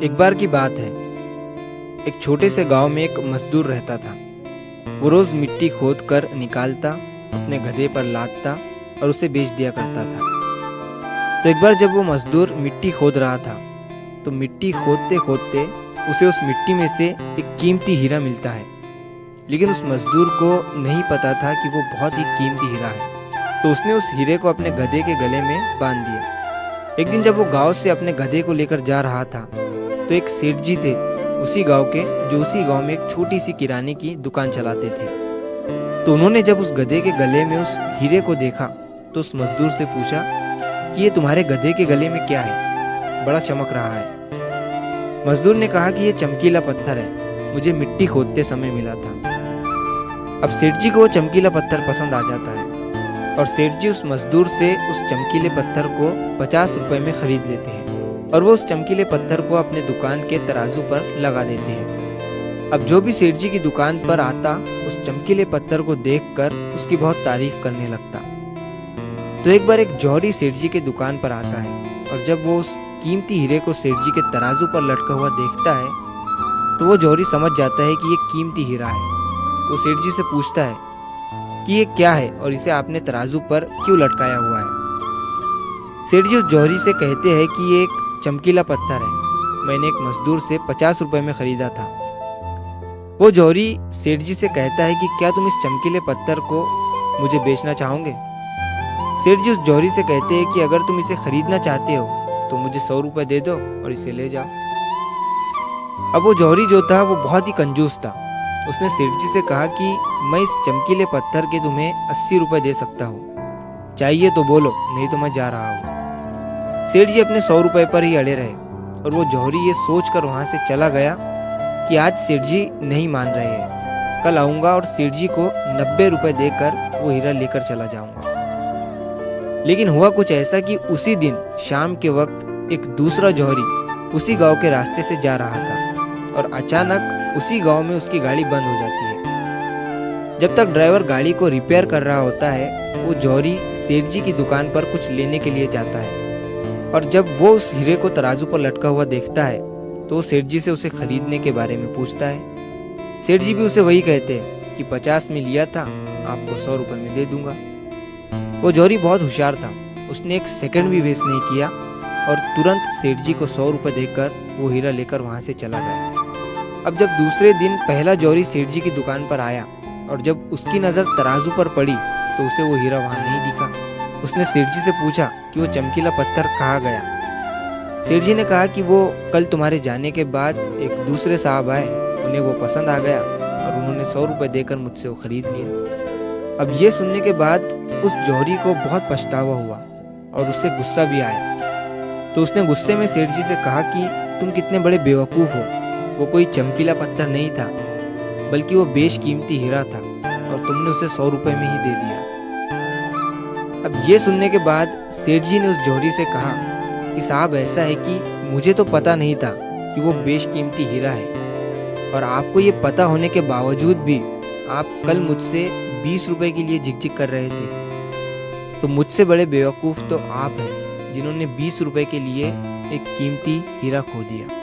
एक बार की बात है। एक छोटे से गांव में एक मजदूर रहता था। वो रोज मिट्टी खोद कर निकालता, अपने गधे पर लादता और उसे बेच दिया करता था। तो एक बार जब वो मजदूर मिट्टी खोद रहा था तो मिट्टी खोदते खोदते उसे उस मिट्टी में से एक कीमती हीरा मिलता है। लेकिन उस मजदूर को नहीं पता था कि वो बहुत ही कीमती हीरा है। तो उसने उस हीरे को अपने गधे के गले में बांध दिया। एक दिन जब वो गांव से अपने गधे को लेकर जा रहा था तो एक सेठ जी थे उसी गांव के, जो उसी गांव में एक छोटी सी किराने की दुकान चलाते थे। तो उन्होंने जब उस गधे के गले में उस हीरे को देखा तो उस मजदूर से पूछा कि ये तुम्हारे गधे के गले में क्या है, बड़ा चमक रहा है। मजदूर ने कहा कि ये चमकीला पत्थर है, मुझे मिट्टी खोदते समय मिला था। अब सेठ जी को वो चमकीला पत्थर पसंद आ जाता है और सेठ जी उस मजदूर से उस चमकीले पत्थर को 50 रुपए में खरीद लेते हैं और वो उस चमकीले पत्थर को अपने दुकान के तराजू पर लगा देते हैं। अब जो भी सेठ जी की दुकान पर आता उस चमकीले पत्थर को देखकर उसकी बहुत तारीफ करने लगता। तो एक बार एक जौहरी सेठ जी की दुकान पर आता है और जब वो उस कीमती हीरे को सेठ जी के तराजू पर लटका हुआ देखता है तो वो जौहरी समझ जाता है कि ये कीमती हीरा है। वो सेठ जी से पूछता है कि ये क्या है और इसे आपने तराजू पर क्यों लटकाया हुआ है। सेठ जी उस जौहरी से कहते हैं कि ये एक चमकीला पत्थर है, मैंने एक मजदूर से 50 रुपए में खरीदा था। वो जौहरी सेठ जी से कहता है कि क्या तुम इस चमकीले पत्थर को मुझे बेचना चाहोगे। सेठ जी उस जौहरी से कहते हैं कि अगर तुम इसे खरीदना चाहते हो तो मुझे 100 रुपए दे दो और इसे ले जाओ। अब वो जौहरी जो था वो बहुत ही कंजूस था। उसने सेठ जी से कहा कि मैं इस चमकीले पत्थर के तुम्हें 80 रुपए दे सकता हूँ, चाहिए तो बोलो, नहीं तो मैं जा रहा हूँ। सेठ जी अपने 100 रुपए पर ही अड़े रहे और वो जौहरी ये सोचकर वहां से चला गया कि आज सेठ जी नहीं मान रहे हैं, कल आऊंगा और सेठ जी को 90 रुपए देकर वो हीरा लेकर चला जाऊंगा। लेकिन हुआ कुछ ऐसा कि उसी दिन शाम के वक्त एक दूसरा जौहरी उसी गांव के रास्ते से जा रहा था और अचानक उसी गांव में उसकी गाड़ी बंद हो जाती है। जब तक ड्राइवर गाड़ी को रिपेयर कर रहा होता है वो जौहरी सेठ जी की दुकान पर कुछ लेने के लिए जाता है और जब वो उस हीरे को तराजू पर लटका हुआ देखता है तो वो सेठ जी से उसे खरीदने के बारे में पूछता है। सेठ जी भी उसे वही कहते हैं कि 50 में लिया था, आपको 100 रुपए में दे दूंगा। वो जौहरी बहुत होशियार था, उसने एक सेकंड भी वेस्ट नहीं किया और तुरंत सेठ जी को 100 रुपए देकर वो हीरा लेकर वहां से चला गया। अब जब दूसरे दिन पहला जौहरी सेठ जी की दुकान पर आया और जब उसकी नज़र तराजू पर पड़ी तो उसे वो हीरा वहां नहीं दिखा। उसने सेठ जी से पूछा कि वो चमकीला पत्थर कहाँ गया। सेठ जी ने कहा कि वो कल तुम्हारे जाने के बाद एक दूसरे साहब आए, उन्हें वो पसंद आ गया और उन्होंने 100 रुपए देकर मुझसे वो खरीद लिया। अब ये सुनने के बाद उस जौहरी को बहुत पछतावा हुआ और उससे गुस्सा भी आया। तो उसने गुस्से में सेठ जी से कहा कि तुम कितने बड़े बेवकूफ़ हो, वो कोई चमकीला पत्थर नहीं था बल्कि वो बेशकीमती हीरा था और तुमने उसे 100 रुपए में ही दे दिया। अब ये सुनने के बाद सेठ जी ने उस जौहरी से कहा कि साहब ऐसा है कि मुझे तो पता नहीं था कि वो बेशकीमती हीरा है और आपको ये पता होने के बावजूद भी आप कल मुझसे 20 रुपए के लिए झिकझिक कर रहे थे। तो मुझसे बड़े बेवकूफ़ तो आप हैं जिन्होंने 20 रुपए के लिए एक कीमती हीरा खो दिया।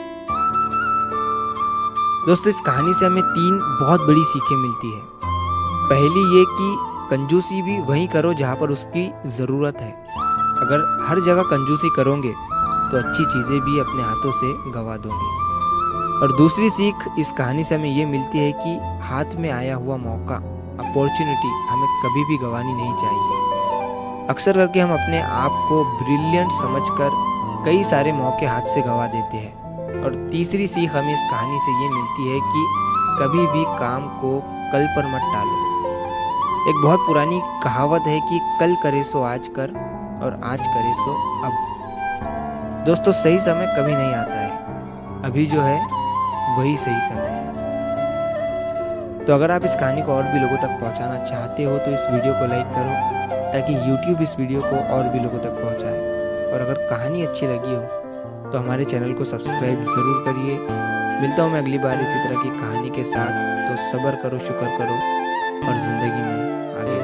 दोस्तों, इस कहानी से हमें 3 बहुत बड़ी सीखें मिलती है। पहली ये कि कंजूसी भी वहीं करो जहाँ पर उसकी ज़रूरत है। अगर हर जगह कंजूसी करोगे तो अच्छी चीज़ें भी अपने हाथों से गंवा दोगे। और दूसरी सीख इस कहानी से हमें ये मिलती है कि हाथ में आया हुआ मौका, अपॉर्चुनिटी हमें कभी भी गंवानी नहीं चाहिए। अक्सर करके हम अपने आप को ब्रिलियंट समझकर कई सारे मौके हाथ से गंवा देते हैं। और तीसरी सीख हमें इस कहानी से ये मिलती है कि कभी भी काम को कल पर मत टालो। एक बहुत पुरानी कहावत है कि कल करे सो आज कर और आज करे सो अब। दोस्तों, सही समय कभी नहीं आता है, अभी जो है वही सही समय है। तो अगर आप इस कहानी को और भी लोगों तक पहुंचाना चाहते हो तो इस वीडियो को लाइक करो ताकि YouTube इस वीडियो को और भी लोगों तक पहुंचाए। और अगर कहानी अच्छी लगी हो तो हमारे चैनल को सब्सक्राइब ज़रूर करिए। मिलता हूँ मैं अगली बार इसी तरह की कहानी के साथ। तो सब्र करो, शुक्र करो और ज़िंदगी में आगे